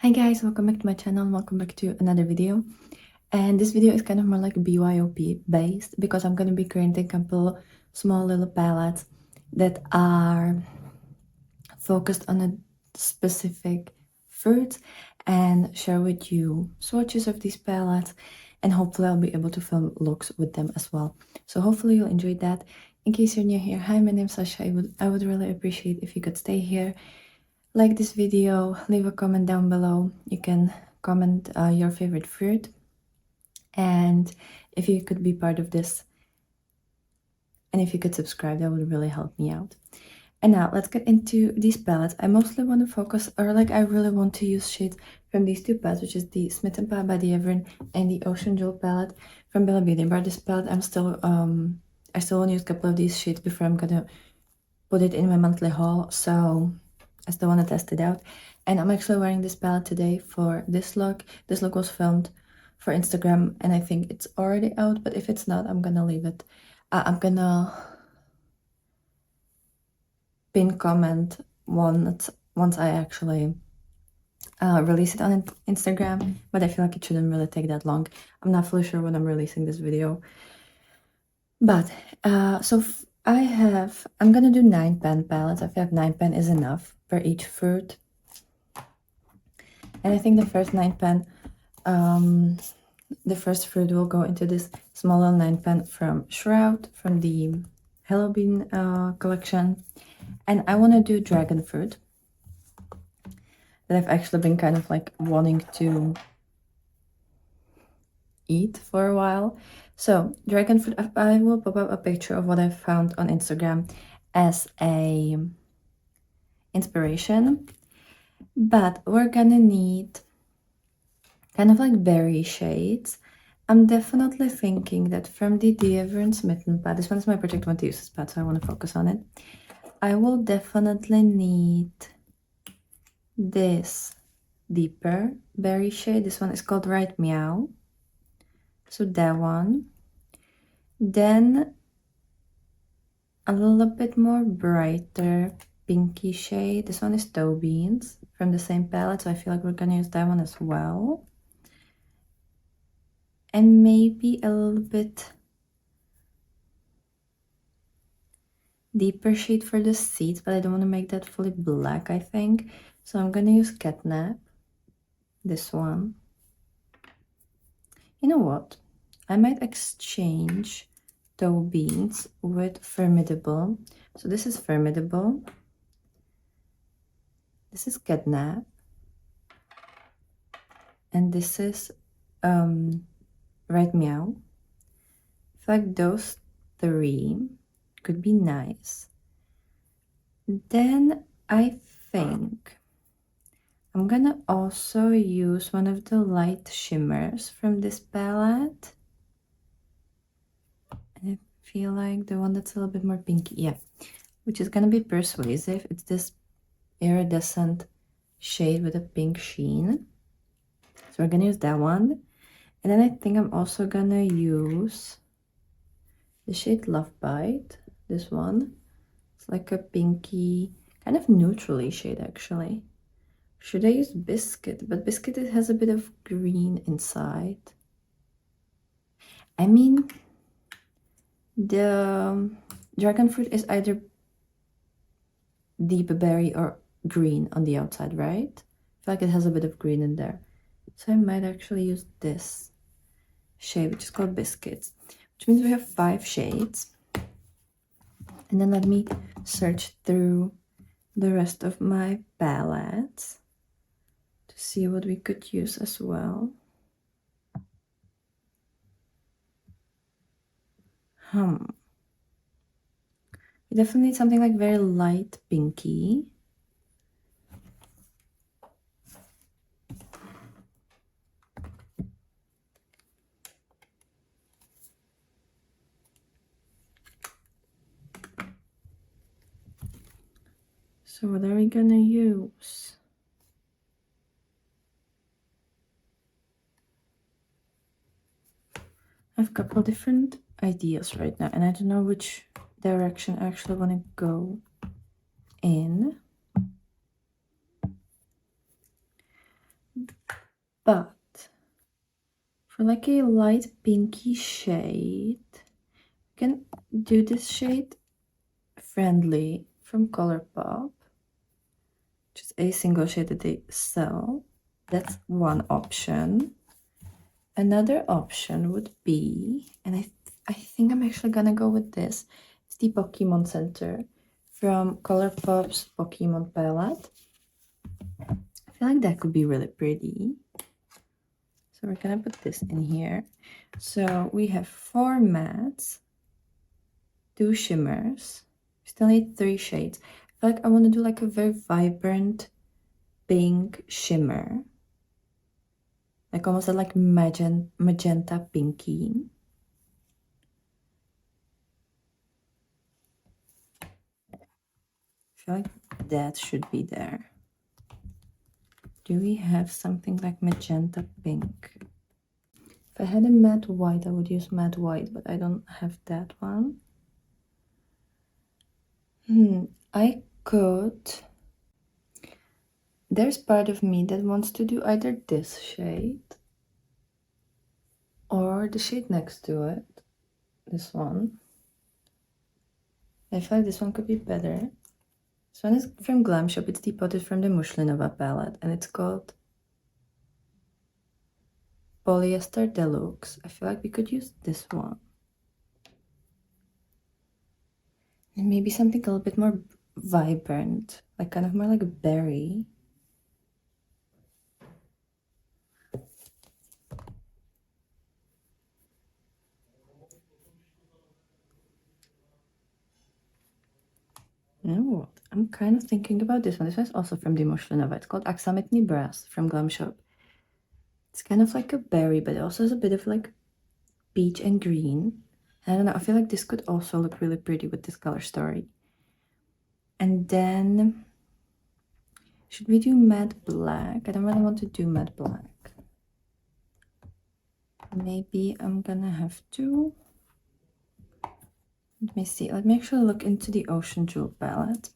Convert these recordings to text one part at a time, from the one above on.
Hi guys, welcome back to my channel, welcome back to another video. And this video is kind of more like BYOP based because I'm going to be creating a couple small little palettes that are focused on a specific fruit and share with you swatches of these palettes, and hopefully I'll be able to film looks with them as well. So hopefully you'll enjoy that. In case you're new here, hi, my name's Sasha. I would really appreciate if you could stay here, like this video, leave a comment down below. You can comment your favorite fruit, and if you could be part of this, and if you could subscribe, that would really help me out. And now let's get into these palettes. I mostly want to focus, or like I really want to use shades from these two palettes, which is the Smith & Pie by the Everin and the Ocean Jewel palette from Bella Beauty Bar. This palette I still want to use a couple of these shades before I'm gonna put it in my monthly haul, so I still want to test it out. And I'm actually wearing this palette today for this look. This look was filmed for Instagram and I think it's already out, but if it's not, I'm gonna leave it. I'm gonna pin comment once I actually release it on Instagram, but I feel like it shouldn't really take that long. I'm not fully sure when I'm releasing this video, but I'm gonna do 9 pen palettes. I feel like 9 pen is enough for each fruit. And I think the first 9 pen, the first fruit will go into this smaller 9 pen from Shroud, from the Hello Bean collection. And I want to do dragon fruit that I've actually been kind of like wanting to eat for a while. So dragon fruit, I will pop up a picture of what I found on Instagram as a inspiration, but we're gonna need kind of like berry shades. I'm definitely thinking that from the Everin Smith & Pad, this one's my particular one to use this pad, so I want to focus on it. I will definitely need this deeper berry shade. This one is called Right Meow. So that one. Then a little bit more brighter pinky shade. This one is Toe Beans from the same palette, so I feel like we're gonna use that one as well. And maybe a little bit deeper shade for the seeds, but I don't want to make that fully black, I think. So I'm gonna use Catnap, this one. You know what? I might exchange Toe Beans with Formidable. So this is Formidable. This is Catnap. And this is Right Meow. I feel like those 3 could be nice. Then I think I'm gonna also use one of the light shimmers from this palette. And I feel like the one that's a little bit more pinky, yeah, which is gonna be Persuasive. It's this iridescent shade with a pink sheen. So we're gonna use that one. And then I think I'm also gonna use the shade Love Bite, this one. It's like a pinky, kind of neutrally shade actually. Should I use Biscuit? But Biscuit, it has a bit of green inside. I mean, the dragon fruit is either deep berry or green on the outside, right? I feel like it has a bit of green in there. So I might actually use this shade, which is called Biscuits, which means we have 5 shades. And then let me search through the rest of my palettes to see what we could use as well. We definitely need something like very light pinky. So what are we gonna use? I have a couple different ideas right now, and I don't know which direction I actually want to go in. But for like a light pinky shade, you can do this shade Friendly from Colourpop, which is a single shade that they sell. That's one option. Another option would be, and I think I'm actually gonna go with this, it's the Pokemon Center from Colourpop's Pokemon palette. I feel like that could be really pretty. So we're gonna put this in here. So we have 4 mattes, 2 shimmers. We still need 3 shades. I feel like I want to do like a very vibrant pink shimmer. Like almost a like magenta pinky. I feel like that should be there. Do we have something like magenta pink? If I had a matte white, I would use matte white, but I don't have that one. I could... There's part of me that wants to do either this shade or the shade next to it. This one. I feel like this one could be better. This one is from Glam Shop. It's depotted from the Mushlinova palette, and it's called Polyester Deluxe. I feel like we could use this one. And maybe something a little bit more vibrant, like kind of more like a berry. You know what? I'm kind of thinking about this one. This one's also from the Mushlinova. It's called Aksamitny Brass from Glam Shop. It's kind of like a berry, but it also has a bit of like peach and green. I don't know, I feel like this could also look really pretty with this color story. And then, should we do matte black? I don't really want to do matte black. Maybe I'm gonna have to... Let me see, let me actually look into the Ocean Jewel palette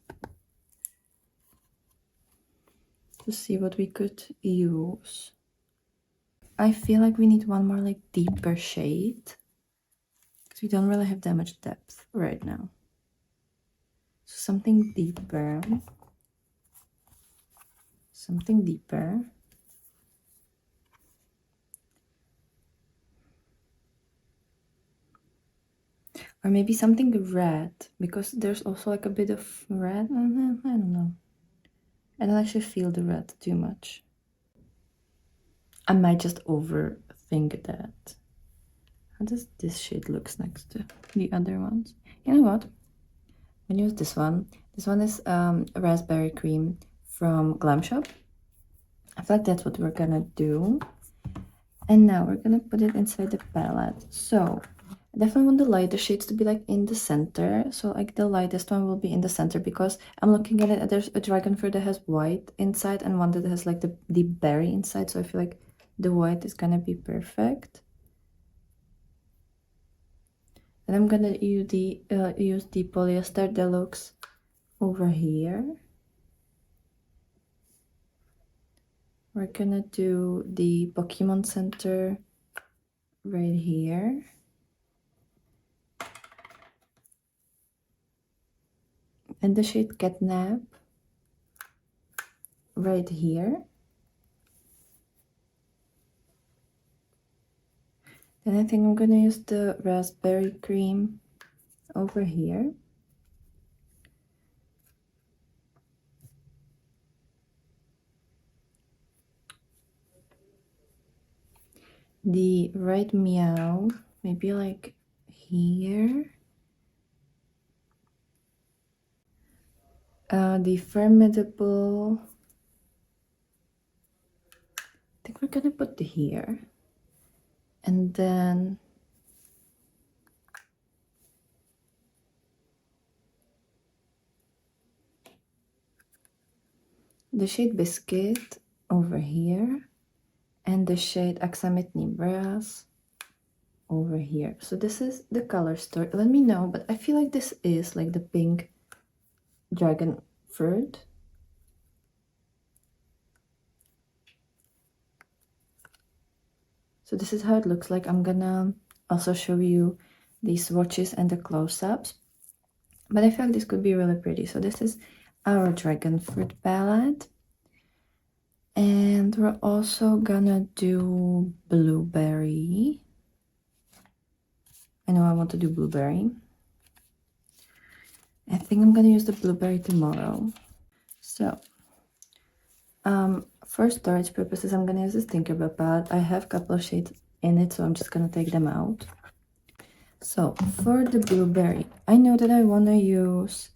to see what we could use. I feel like we need one more like deeper shade because we don't really have that much depth right now. So something deeper. Something deeper. Or maybe something red, because there's also like a bit of red. I don't know. I don't actually feel the red too much. I might just overthink that. How does this shade look next to the other ones? You know what? I'm gonna use this one. This one is Raspberry Cream from Glam Shop. I feel like that's what we're gonna do. And now we're gonna put it inside the palette. So I definitely want the lighter shades to be like in the center. So like the lightest one will be in the center because I'm looking at it. There's a dragon fruit that has white inside and one that has like the berry inside. So I feel like the white is gonna be perfect. And I'm gonna use the Polyester Deluxe over here. We're gonna do the Pokemon Center right here. And the shade Catnap right here. Then I think I'm gonna use the Raspberry Cream over here. The Red Meow, maybe like here. The Formidable, I think we're gonna put the here. And then the shade Biscuit over here. And the shade Aksamitny Brass over here. So this is the color story. Let me know, but I feel like this is like the pink dragon fruit. So this is how it looks like. I'm gonna also show you the swatches and the close-ups, but I feel like this could be really pretty. So this is our Dragonfruit palette, and we're also gonna do blueberry. I know I want to do blueberry. I think I'm gonna use the blueberry tomorrow. So for storage purposes, I'm gonna use this Tinkerbell palette. I have a couple of shades in it, so I'm just gonna take them out. So for the blueberry, I know that I want to use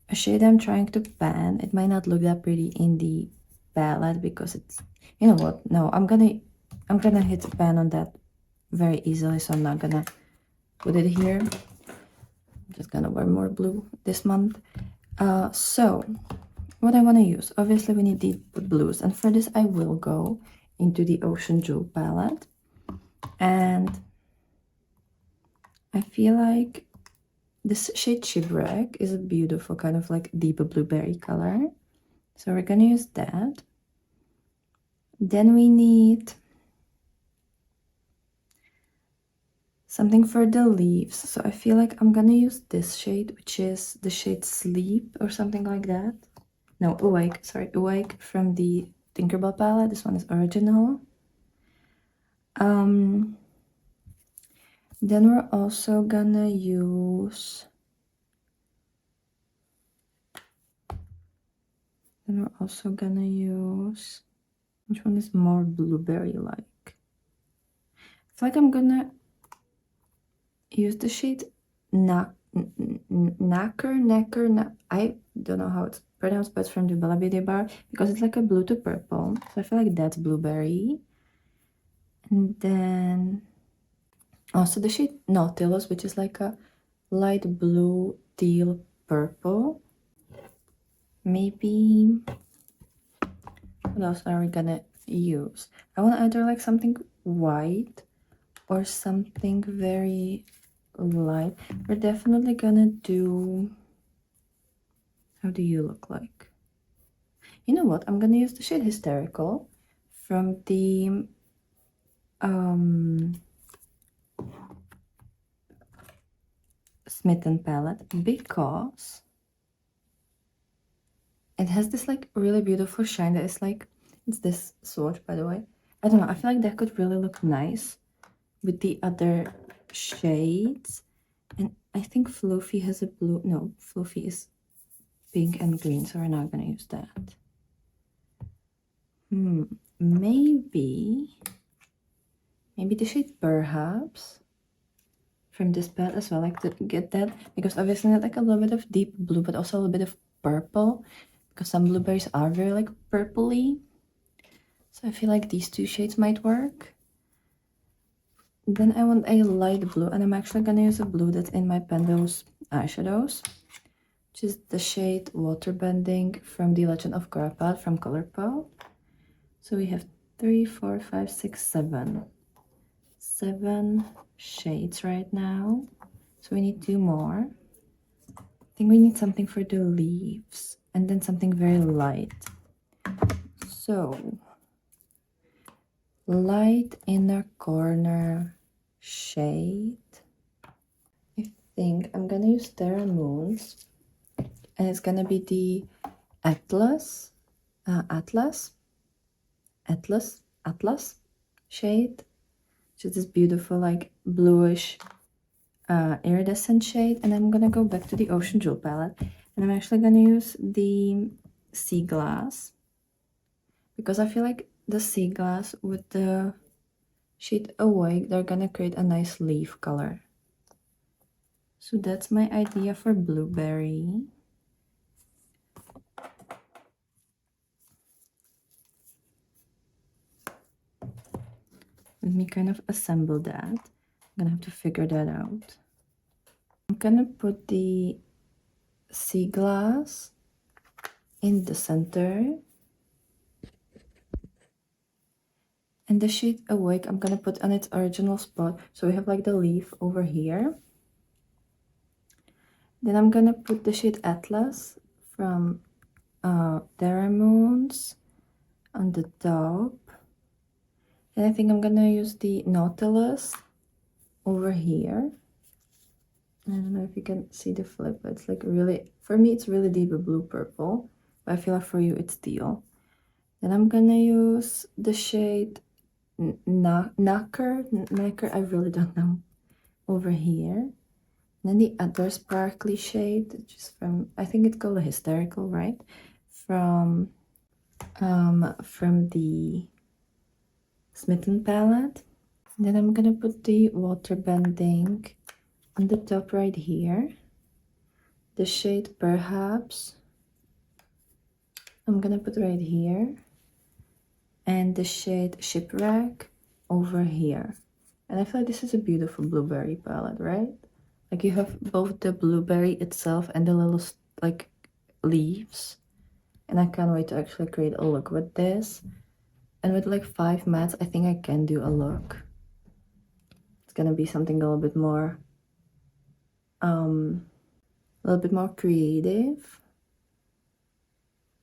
a shade I'm trying to pan. It might not look that pretty in the palette because it's, you know what, no, I'm gonna hit pan on that very easily, so I'm not gonna put it here. I'm just gonna wear more blue this month. So what I want to use, obviously we need the blues, and for this I will go into the Ocean Jewel palette, and I feel like this shade Shipwreck is a beautiful kind of like deep blueberry color, so we're gonna use that. Then we need something for the leaves, so I feel like I'm gonna use this shade, which is the shade Sleep or something like that. No, Awake, sorry, Awake from the Tinkerbell palette. This one is original. Then we're also gonna use which one is more blueberry like? I feel like I'm gonna use the shade Knacker. I don't know how it's pronounced, but it's from the Bella Beauty Bar because it's like a blue to purple. So I feel like that's blueberry. And then also the shade Nautilus, which is like a light blue, teal, purple. Maybe what else are we gonna use? I want either like something white or something very light. We're definitely gonna do, how do you look like? You know what? I'm gonna use the shade Hysterical from the Smitten palette because it has this like really beautiful shine that is like, it's this swatch by the way. I don't know, I feel like that could really look nice with the other shades. And I think Fluffy has a blue, no, Fluffy is pink and green, so we're not gonna use that. Maybe the shade Perhaps from this palette as well. I like to get that because obviously not like a little bit of deep blue, but also a little bit of purple because some blueberries are very like purpley. So I feel like these two shades might work. Then I want a light blue, and I'm actually gonna use a blue that's in my Pendos eyeshadows, which is the shade Waterbending from the Legend of Korra palette from Colourpop. So we have 3, 4, 5, 6, 7 shades right now. So we need 2 more. I think we need something for the leaves and then something very light. So light inner corner shade. I think I'm gonna use Terra Moons, and it's gonna be the Atlas shade, which is this beautiful like bluish iridescent shade. And I'm gonna go back to the Ocean Jewel palette, and I'm actually gonna use the Sea Glass because I feel like the Sea Glass with the shade Awake, they're gonna create a nice leaf color. So that's my idea for blueberry. Let me kind of assemble that. I'm gonna have to figure that out. I'm gonna put the Sea Glass in the center. And the shade Awake, I'm gonna put on its original spot. So we have like the leaf over here. Then I'm gonna put the shade Atlas from Terra Moons on the top. And I think I'm gonna use the Nautilus over here. I don't know if you can see the flip, but it's like really, for me, it's really deep blue purple, but I feel like for you, it's teal. Then I'm gonna use the shade Knacker, I really don't know, over here. And then the other sparkly shade, which is from, I think it's called a Hysterical, right? From the Smitten palette. And then I'm gonna put the water bending on the top right here. The shade Perhaps, I'm gonna put right here. And the shade Shipwreck over here. And I feel like this is a beautiful blueberry palette, right? Like you have both the blueberry itself and the little like leaves. And I can't wait to actually create a look with this. And with like 5 mattes, I think I can do a look. It's gonna be something a little bit more creative.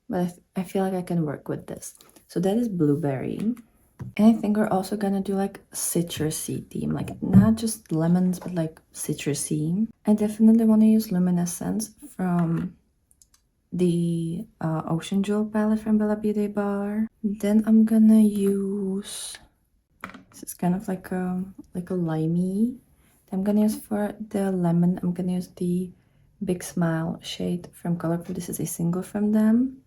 But I feel like I can work with this. So that is blueberry. And I think we're also gonna do like citrusy theme, like not just lemons, but like citrusy. I definitely want to use Luminescence from the Ocean Jewel palette from Bella Beauty Bar. Then I'm gonna use, this is kind of like a limey. I'm gonna use for the lemon, I'm gonna use the Big Smile shade from Colourful. This is a single from them.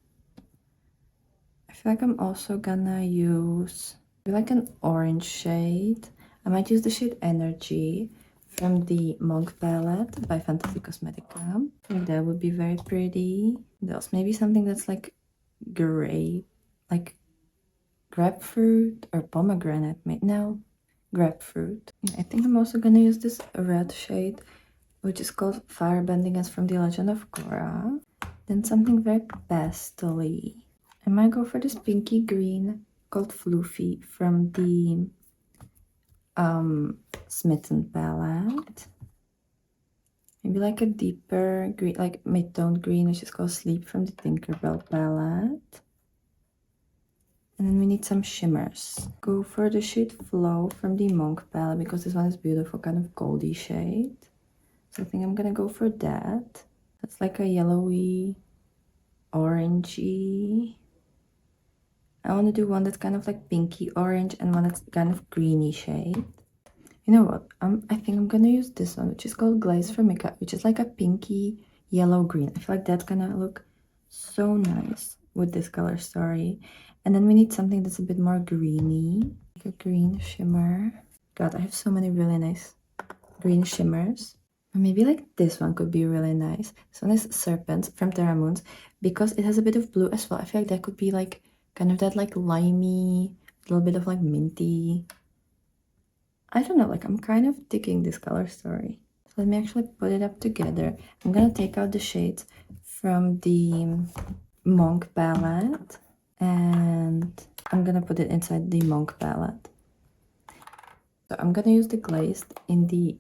I feel like I'm also gonna use like an orange shade. I might use the shade Energy from the Monk palette by Fantasy Cosmetica. I think that would be very pretty. There's maybe something that's like gray, like grapefruit or pomegranate. No, grapefruit. I think I'm also gonna use this red shade, which is called Firebending, as from The Legend of Korra. Then something very pastel-y. I might go for this pinky green called Floofy from the Smitten palette. Maybe like a deeper green, like mid-toned green, which is called Sleep from the Tinkerbell palette. And then we need some shimmers. Go for the shade Flow from the Monk palette, because this one is beautiful, kind of goldy shade. So I think I'm gonna go for that. That's like a yellowy, orangey. I want to do one that's kind of like pinky orange and one that's kind of greeny shade. You know what? I think I'm gonna use this one, which is called Glaze from Mika, which is like a pinky yellow green. I feel like that's gonna look so nice with this color story. And then we need something that's a bit more greeny, like a green shimmer. God, I have so many really nice green shimmers. Or maybe like this one could be really nice. This one is Serpents from Terra Moons, because it has a bit of blue as well. I feel like that could be like kind of that like limey, a little bit of like minty. I don't know, like I'm kind of digging this color story. So let me actually put it up together. I'm gonna take out the shades from the Monk palette and I'm gonna put it inside the Monk palette. So I'm gonna use the glazed in the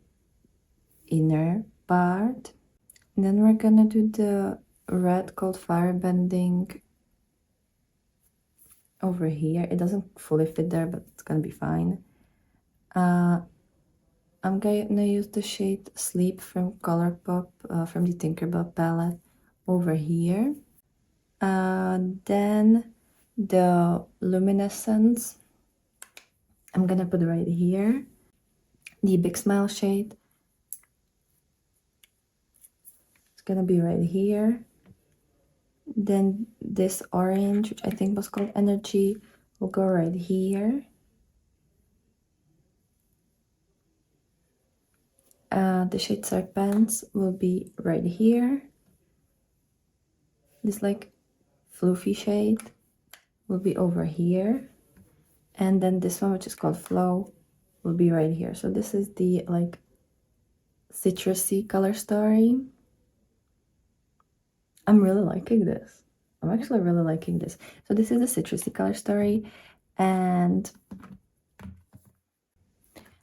inner part. And then we're gonna do the red called Firebending over here. It doesn't fully fit there, but it's gonna be fine. I'm gonna use the shade Sleep from Colourpop from the Tinkerbell palette over here. Then the Luminescence I'm gonna put right here. The Big Smile shade, it's gonna be right here. Then this orange, which I think was called Energy, will go right here. The shade Serpents will be right here. This like floofy shade will be over here. And then this one, which is called Flow, will be right here. So this is the like citrusy color story. I'm really liking this. I'm actually really liking this. So this is the citrusy color story. And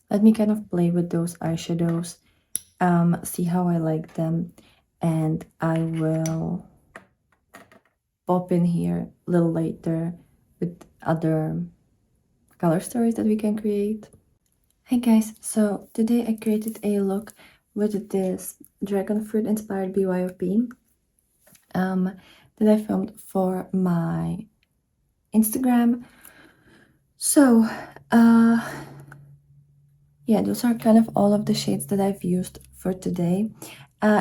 let me kind of play with those eyeshadows, see how I like them. And I will pop in here a little later with other color stories that we can create. Hey guys, so today I created a look with this dragon fruit inspired BYOP that I filmed for my Instagram. So yeah, those are kind of all of the shades that I've used for today.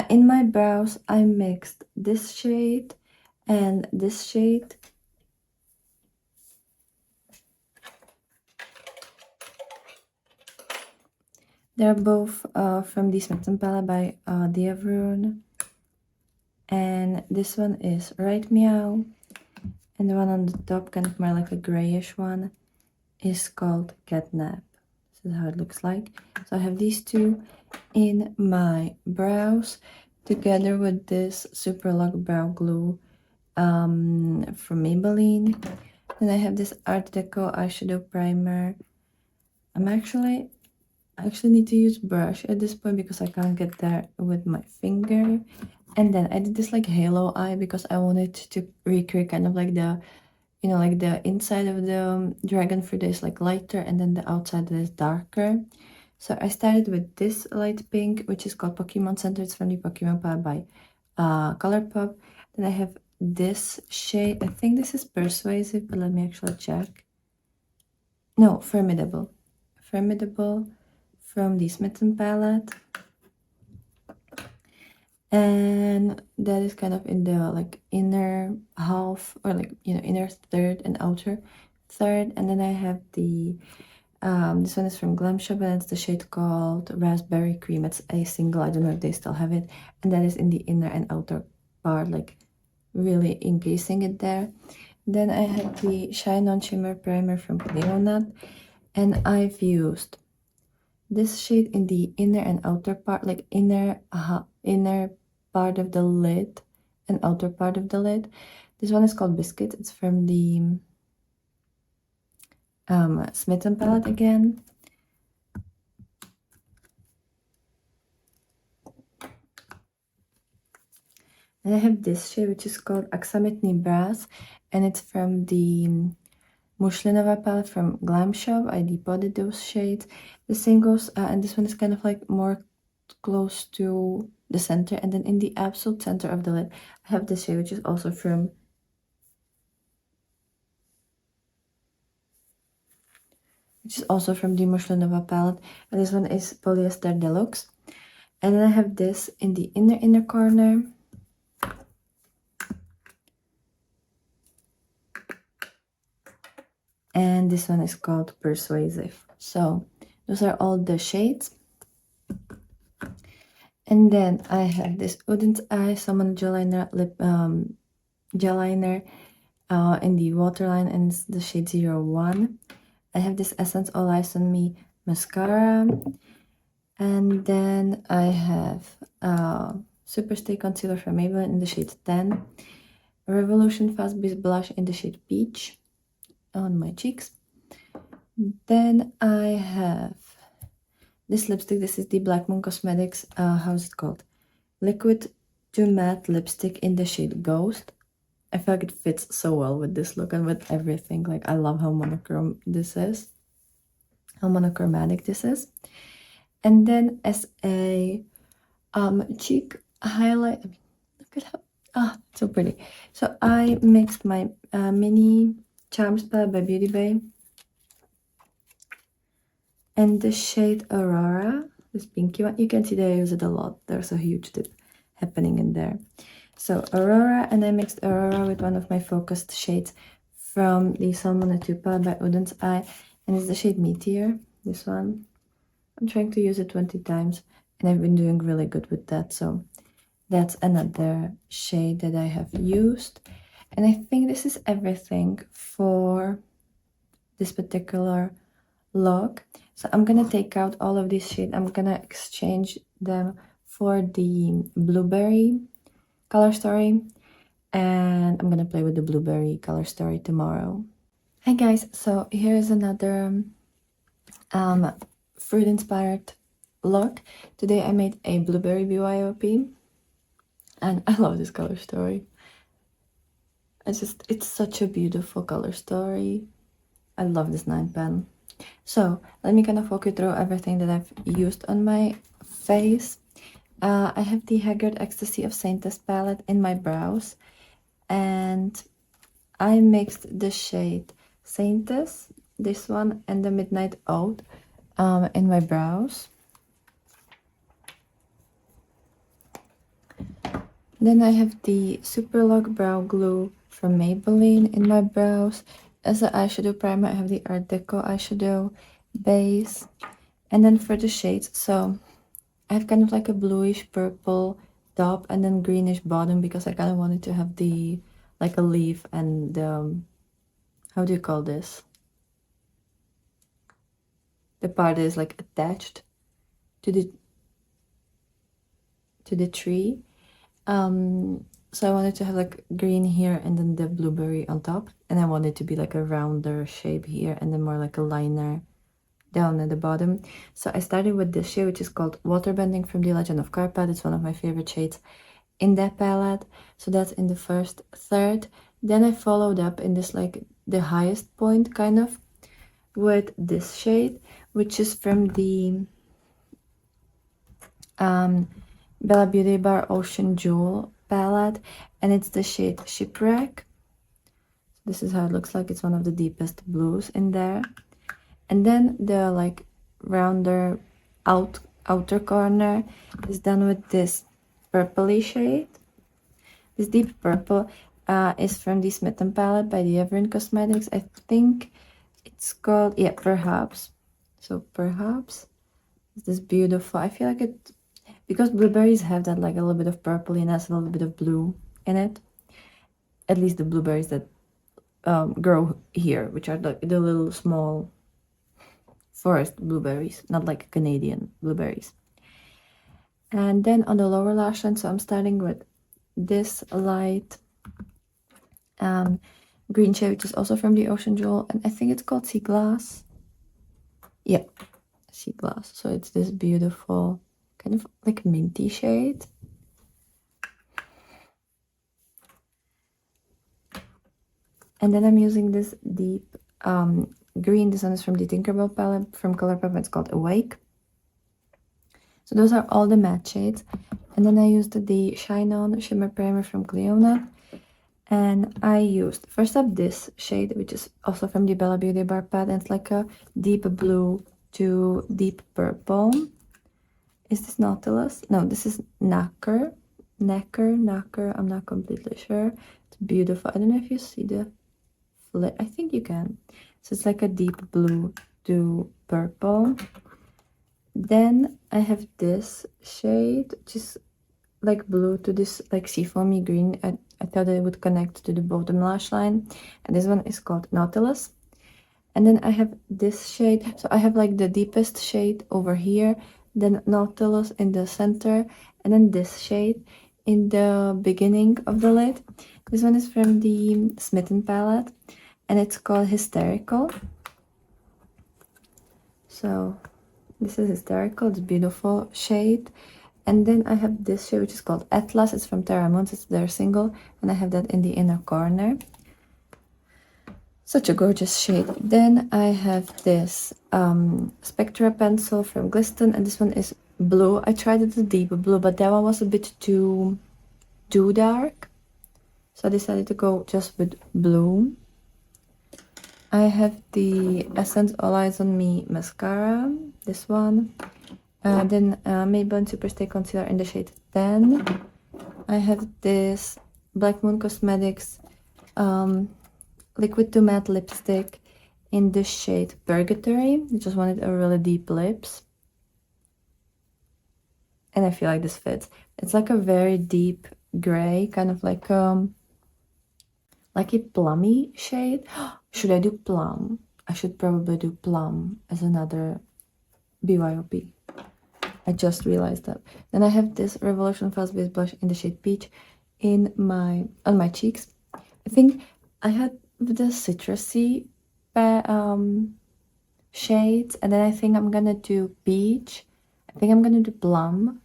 In my brows, I mixed this shade and this shade. They're both from the Smith & Palette by DRAGONFruit. And this one is Right Meow. And the one on the top, kind of more like a grayish one, is called Catnap. This is how it looks like. So I have these two in my brows together with this Super Luck Brow Glue from Maybelline. Then I have this Art Deco eyeshadow primer. I actually need to use brush at this point because I can't get there with my finger. And then I did this like halo eye because I wanted to recreate kind of like the, you know, like the inside of the dragon fruit is like lighter and then the outside is darker. So I started with this light pink, which is called Pokemon Center. It's from the Pokemon Palette by Colourpop. Then I have this shade. I think this is Persuasive, but let me actually check. No, Formidable. Formidable from the Smith & Palette. And that is kind of in the like inner half, or like, you know, inner third and outer third. And then I have the this one is from Glam Shop, and it's the shade called Raspberry Cream. It's a single, I don't know if they still have it, and that is in the inner and outer part, like really encasing it there. Then I have the Shine On Shimmer Primer from Leonat, and I've used this shade in the inner and outer part, like inner part of the lid and outer part of the lid. This one is called Biscuit. It's from the Smith & Palette again. And I have this shade, which is called Aksamitny Brass, and it's from the Mushlinova palette from Glam Shop. I depotted those shades. The same goes, and this one is kind of like more close to the center. And then in the absolute center of the lid, I have this shade, which is also from the Mushlinova palette. And this one is Polyester Deluxe. And then I have this in the inner corner. And this one is called Persuasive. So those are all the shades. And then I have this Wooden's Eye Salmon Gel Liner gel liner in the waterline, and it's the shade 01. I have this Essence All Eyes on Me mascara. And then I have Super Stay Concealer from Maybelline in the shade 10. Revolution Fast Beast Blush in the shade Peach on my cheeks. Then I have this lipstick. This is the Black Moon Cosmetics, how's it called? Liquid to Matte lipstick in the shade Ghost. I feel like it fits so well with this look and with everything. Like, I love how monochrome this is, how monochromatic this is. And then as a cheek highlight, I mean, look at how, it's so pretty. So I mixed my mini Charms palette by Beauty Bay and the shade Aurora, this pinky one. You can see that I use it a lot. There's a huge dip happening in there. So Aurora, and I mixed Aurora with one of my focused shades from the Salmon palette by Wooden's Eye, and it's the shade Meteor, this one. I'm trying to use it 20 times, and I've been doing really good with that. So that's another shade that I have used. And I think this is everything for this particular look. So I'm gonna take out all of these shades. I'm gonna exchange them for the Blueberry color story, and I'm gonna play with the Blueberry color story tomorrow. Hi guys, so here is another fruit inspired look. Today I made a Blueberry BYOP, and I love this color story. It's such a beautiful color story. I love this 9 pen. So let me kind of walk you through everything that I've used on my face. I have the Haggard Ecstasy of Saintess palette in my brows, and I mixed the shade Saintess, this one, and the Midnight Ode in my brows. Then I have the Superlock Brow Glue from Maybelline in my brows. As an eyeshadow primer, I have the Art Deco eyeshadow base. And then for the shades, so I have kind of like a bluish purple top and then greenish bottom because I kind of wanted to have the, like a leaf and, how do you call this? The part that is like attached to the tree. So I wanted to have like green here and then the blueberry on top, and I wanted to be like a rounder shape here and then more like a liner down at the bottom. So I started with this shade, which is called Waterbending from the Legend of Carpad. It's one of my favorite shades in that palette. So that's in the first third. Then I followed up in this like the highest point kind of with this shade, which is from the Bella Beauty Bar Ocean Jewel palette, and it's the shade Shipwreck. This is how it looks like. It's one of the deepest blues in there. And then the like rounder outer corner is done with this purpley shade. This deep purple is from the Smitten palette by the Everin Cosmetics. I think it's called, yeah, Perhaps. So Perhaps is this beautiful. I feel like it, because blueberries have that like a little bit of purpliness, a little bit of blue in it. At least the blueberries that grow here, which are the little small forest blueberries, not like Canadian blueberries. And then on the lower lash line, so I'm starting with this light green shade, which is also from the Ocean Jewel, and I think it's called Sea Glass. Yeah, Sea Glass. So it's this beautiful kind of like minty shade. And then I'm using this deep green. This one is from the Tinkerbell palette from Colourpop. It's called Awake. So those are all the matte shades. And then I used the Shine On Shimmer Primer from Cleona. And I used, first up, this shade, which is also from the Bella Beauty Bar palette. And it's like a deep blue to deep purple. Is this Nautilus? No, this is Nacre. Nacre. I'm not completely sure. It's beautiful. I don't know if you see the flip. I think you can. So it's like a deep blue to purple. Then I have this shade, which is like blue to this like seafoamy green. I thought that it would connect to the bottom lash line. And this one is called Nautilus. And then I have this shade. So I have like the deepest shade over here, then Nautilus in the center, and then this shade in the beginning of the lid. This one is from the Smitten palette, and it's called Hysterical. So this is Hysterical. It's a beautiful shade. And then I have this shade, which is called Atlas. It's from Terra Moons. It's their single, and I have that in the inner corner. Such a gorgeous shade. Then I have this Spectra pencil from Glisten, and this one is blue. I tried it a deep blue, but that one was a bit too dark, so I decided to go just with blue. I have the Essence All Eyes on Me mascara, this one. Then Maybelline Superstay Concealer in the shade 10. I have this Black Moon Cosmetics Liquid to Matte lipstick in the shade Purgatory. I just wanted a really deep lips. And I feel like this fits. It's like a very deep gray, kind of like a plummy shade. Should I do plum? I should probably do plum as another BYOP. I just realized that. Then I have this Revolution Fast Base Blush in the shade Peach on my cheeks. I think I had the citrusy shades, and then I think I'm gonna do Peach. I think I'm gonna do Plum,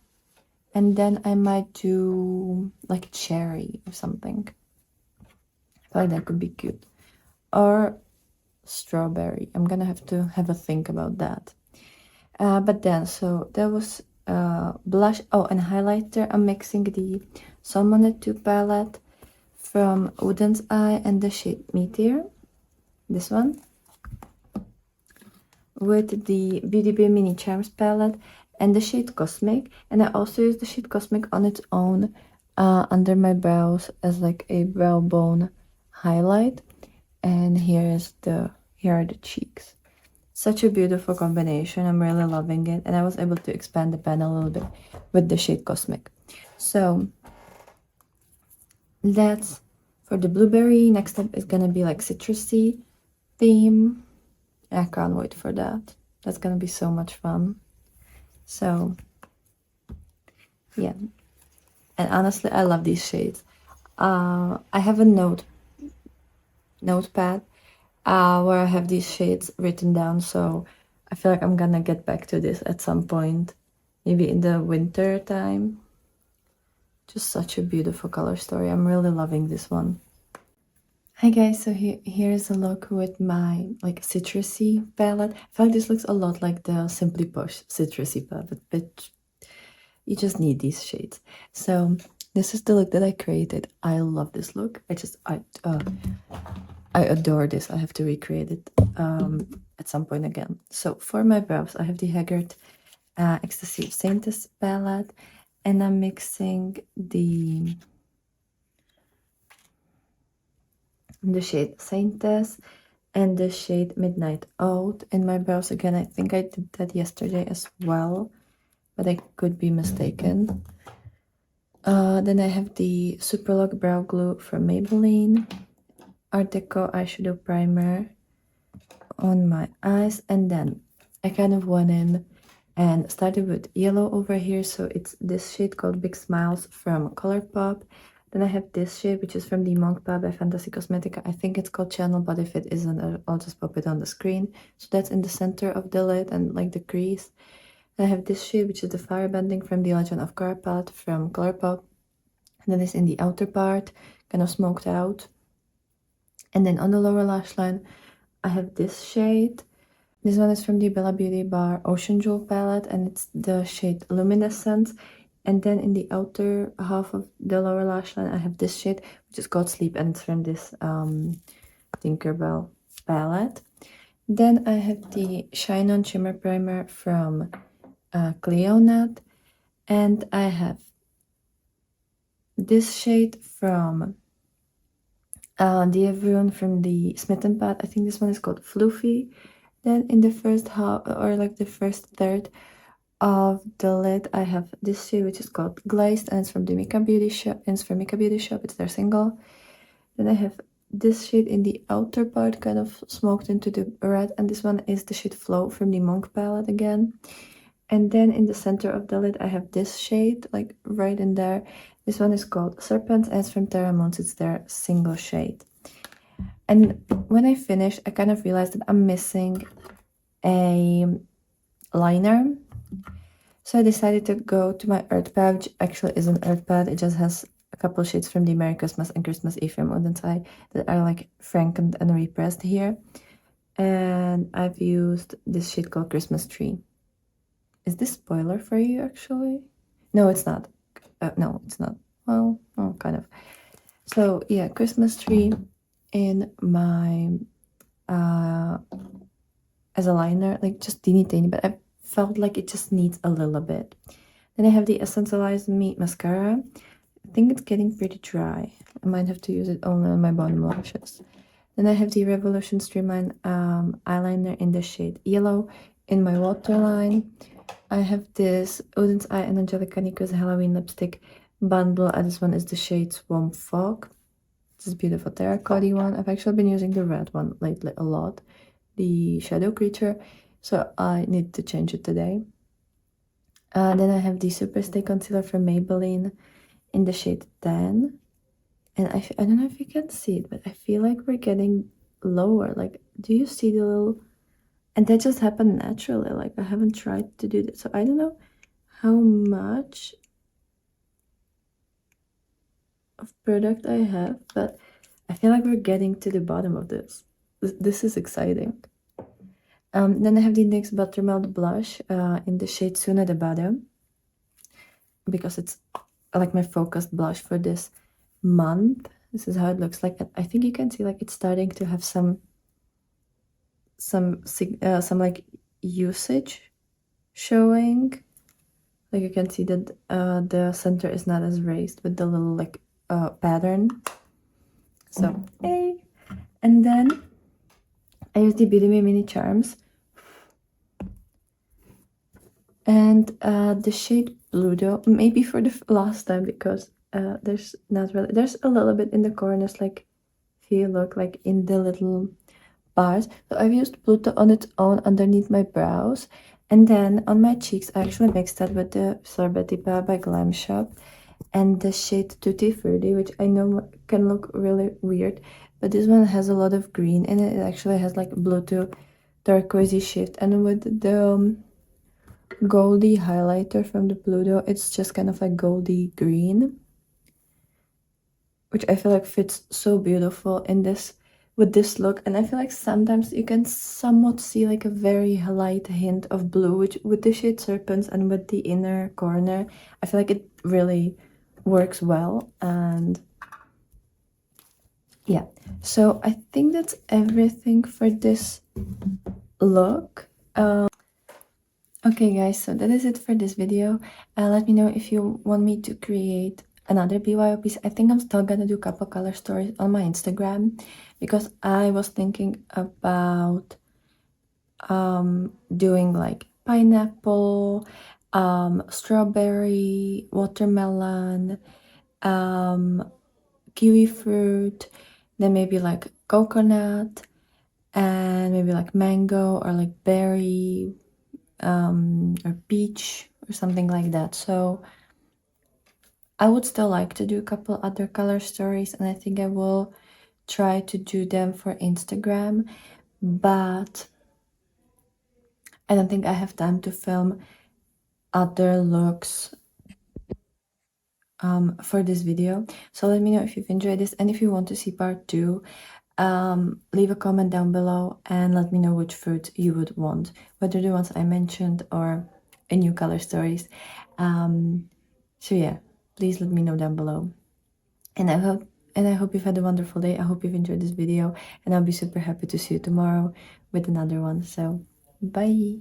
and then I might do like Cherry or something. I feel like that could be cute. Or strawberry. I'm gonna have to have a think about that. But then, so that was blush. Oh, and highlighter. I'm mixing the Salmonid 2 palette from Wooden's Eye and the shade Meteor, this one, with the Beauty Bay Mini Charms palette and the shade Cosmic. And I also use the shade Cosmic on its own under my brows as like a brow bone highlight. And here are the cheeks. Such a beautiful combination. I'm really loving it. And I was able to expand the pan a little bit with the shade Cosmic. So that's for the blueberry. Next up is gonna be like citrusy theme. I can't wait for that. That's gonna be so much fun. So yeah. And honestly, I love these shades. I have a notepad where I have these shades written down, so I feel like I'm gonna get back to this at some point, maybe in the winter time. Just such a beautiful color story. I'm really loving this one. Hi guys, so here's a look with my like citrusy palette. I feel like this looks a lot like the Simply Posh citrusy palette, but you just need these shades. So this is the look that I created. I love this look. I adore this. I have to recreate it at some point again. So for my brows, I have the Haggard Ecstasy Saintess palette, and I'm mixing the shade Saintess and the shade Midnight Oat in my brows again. I think I did that yesterday as well, but I could be mistaken. Then I have the Superlock Brow Glue from Maybelline, Art Deco eyeshadow primer on my eyes, and then I kind of went in and started with yellow over here. So it's this shade called Big Smiles from Colourpop. Then I have this shade, which is from the Monk Pal by Fantasy Cosmetica. I think it's called Channel, but if it isn't, I'll just pop it on the screen. So that's in the center of the lid and like the crease. Then I have this shade, which is the Firebending from the Legend of Korra palette from Colourpop. And then it's in the outer part, kind of smoked out. And then on the lower lash line, I have this shade. This one is from the Bella Beauty Bar Ocean Jewel palette, and it's the shade Luminescence. And then in the outer half of the lower lash line, I have this shade, which is called Sleep, and it's from this Tinkerbell palette. Then I have the Shine On Shimmer Primer from Cleonat, and I have this shade from the Everyone from the Smith & Pat. I think this one is called Floofy. Then in the first half, or like the first third of the lid, I have this shade, which is called Glazed, and it's from the Mika Beauty Shop. It's from Mika Beauty Shop. It's their single. Then I have this shade in the outer part, kind of smoked into the red, and this one is the shade Flow from the Monk palette again. And then in the center of the lid, I have this shade, like right in there. This one is called Serpent, and it's from Terra Mons. It's their single shade. And when I finished, I kind of realized that I'm missing a liner. So I decided to go to my Earth pad, which actually is an Earth pad. It just has a couple shades from the Merry Christmas and Christmas Eve from Wooden's Eye that are like frankened and repressed here. And I've used this shade called Christmas Tree. Is this spoiler for you, actually? No, it's not. No, it's not. Well, kind of. So yeah, Christmas Tree in my as a liner, like just teeny tiny, but I felt like it just needs a little bit. Then I have the Essentialized Me mascara. I think it's getting pretty dry. I might have to use it only on my bottom lashes. Then I have the Revolution Streamline eyeliner in the shade Yellow in my waterline. I have this Wooden's Eye and Angelica Nico's Halloween lipstick bundle. This one is the shade Swamp Fog. This is beautiful terracotta one. I've actually been using the red one lately a lot, the Shadow Creature, so I need to change it today. Then I have the Super Stay Concealer from Maybelline in the shade Tan. And I don't know if you can see it, but I feel like we're getting lower. Like, do you see the little... And that just happened naturally. Like, I haven't tried to do that. So I don't know how much of product I have, but I feel like we're getting to the bottom of this. this is exciting. Then I have the NYX Buttermelt Blush in the shade Soon at the Bottom, because it's like my focused blush for this month. This is how it looks like. I think you can see like it's starting to have some like usage showing. Like you can see that the center is not as raised with the little like pattern. So hey, and then I use the Beauty Me Mini Charms and the shade Pluto, maybe for the last time, because there's not really, there's a little bit in the corners, like if you look like in the little bars. So I've used Pluto on its own underneath my brows, and then on my cheeks I actually mixed that with the Sorbet by Glam Shop and the shade Tutti Frutti, which I know can look really weird, but this one has a lot of green in it. It actually has like blue to turquoisey shift, and with the goldy highlighter from the Pluto, it's just kind of like goldy green, which I feel like fits so beautiful in this with this look. And I feel like sometimes you can somewhat see like a very light hint of blue, which with the shade Serpents and with the inner corner, I feel like it really works well. And yeah, so I think that's everything for this look. Okay guys, so that is it for this video. Let me know if you want me to create another BYOPs. I think I'm still gonna do a couple color stories on my Instagram, because I was thinking about doing like pineapple, strawberry, watermelon, kiwi fruit, then maybe like coconut, and maybe like mango or like berry, or peach or something like that. So I would still like to do a couple other color stories, and I think I will try to do them for Instagram, but I don't think I have time to film other looks for this video. So let me know if you've enjoyed this, and if you want to see part 2, leave a comment down below and let me know which fruit you would want, whether the ones I mentioned or a new color stories. So yeah, please let me know down below, and I hope you've had a wonderful day. I hope you've enjoyed this video, and I'll be super happy to see you tomorrow with another one. So bye.